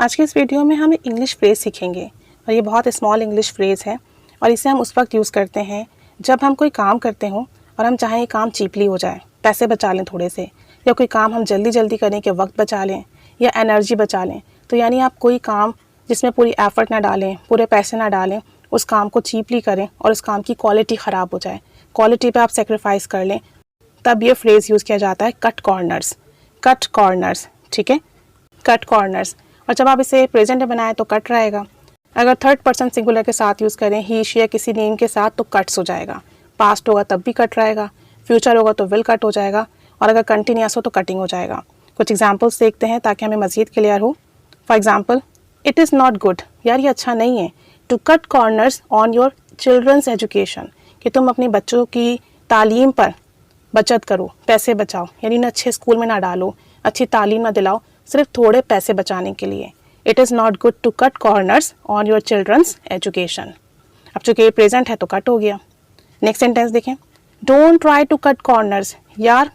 आज के इस वीडियो में हम एक इंग्लिश फ्रेज़ सीखेंगे और ये बहुत स्मॉल इंग्लिश फ्रेज़ है और इसे हम उस वक्त यूज़ करते हैं जब हम कोई काम करते हों और हम चाहें ये काम चीपली हो जाए, पैसे बचा लें थोड़े से, या कोई काम हम जल्दी जल्दी करें कि वक्त बचा लें या एनर्जी बचा लें। तो यानी आप कोई काम जिसमें पूरी एफ़र्ट ना डालें, पूरे पैसे ना डालें, उस काम को चीपली करें और उस काम की क्वालिटी ख़राब हो जाए, क्वालिटी पे आप सेक्रीफाइस कर लें, तब ये फ्रेज़ यूज़ किया जाता है कट कॉर्नर्स। कट कॉर्नर्स, ठीक है, कट कॉर्नर्स। और जब आप इसे प्रेजेंट में बनाएं तो कट रहेगा। अगर थर्ड पर्सन सिंगुलर के साथ यूज़ करें, ही शी या किसी नेम के साथ, तो कट्स हो जाएगा। पास्ट होगा तब भी कट रहेगा, फ्यूचर होगा तो विल कट हो जाएगा, और अगर कंटिन्यूअस हो तो कटिंग हो जाएगा। कुछ एग्जांपल्स देखते हैं ताकि हमें मज़ीद क्लियर हो। For example, it is not good, यार ये अच्छा नहीं है, to cut corners on your children's education, कि तुम अपने बच्चों की तालीम पर बचत करो, पैसे बचाओ, यानी उन्हें अच्छे स्कूल में ना डालो, अच्छी तालीम ना दिलाओ सिर्फ थोड़े पैसे बचाने के लिए। It is not good to cut corners on your children's education. अब चूंकि ये प्रेजेंट है तो कट हो गया। नेक्स्ट सेंटेंस देखें, don't try to cut corners, यार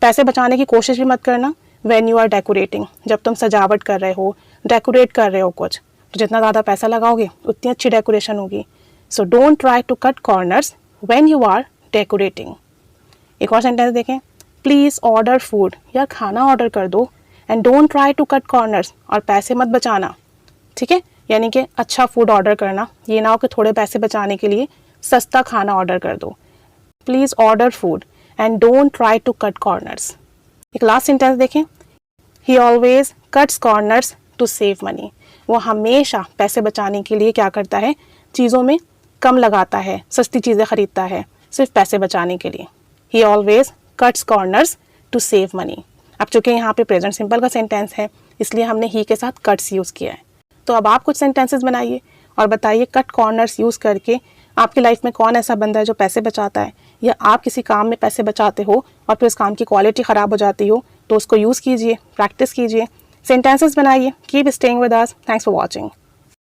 पैसे बचाने की कोशिश भी मत करना। व्हेन यू आर डेकोरेटिंग, जब तुम सजावट कर रहे हो, डेकोरेट कर रहे हो कुछ, तो जितना ज़्यादा पैसा लगाओगे उतनी अच्छी डेकोरेशन होगी। So don't try to cut corners when you are decorating. एक और सेंटेंस देखें, प्लीज़ ऑर्डर फूड, यार खाना ऑर्डर कर दो, and don't try to cut corners, और पैसे मत बचाना, ठीक है, यानी कि अच्छा फूड ऑर्डर करना, ये ना हो कि थोड़े पैसे बचाने के लिए सस्ता खाना ऑर्डर कर दो। Please order food and don't try to cut corners. एक लास्ट सेंटेंस देखें, he always cuts corners to save money, वो हमेशा पैसे बचाने के लिए क्या करता है, चीज़ों में कम लगाता है, सस्ती चीज़ें ख़रीदता है सिर्फ पैसे बचाने के लिए। He always cuts corners to save money. अब चूँकि यहाँ पे प्रेजेंट सिंपल का सेंटेंस है इसलिए हमने ही के साथ कट्स यूज़ किया है। तो अब आप कुछ सेंटेंसेस बनाइए और बताइए कट कॉर्नर्स यूज़ करके आपकी लाइफ में कौन ऐसा बंदा है जो पैसे बचाता है, या आप किसी काम में पैसे बचाते हो और फिर उस काम की क्वालिटी ख़राब हो जाती हो, तो उसको यूज़ कीजिए, प्रैक्टिस कीजिए, सेंटेंसेस बनाइए। Keep staying with us. Thanks for watching.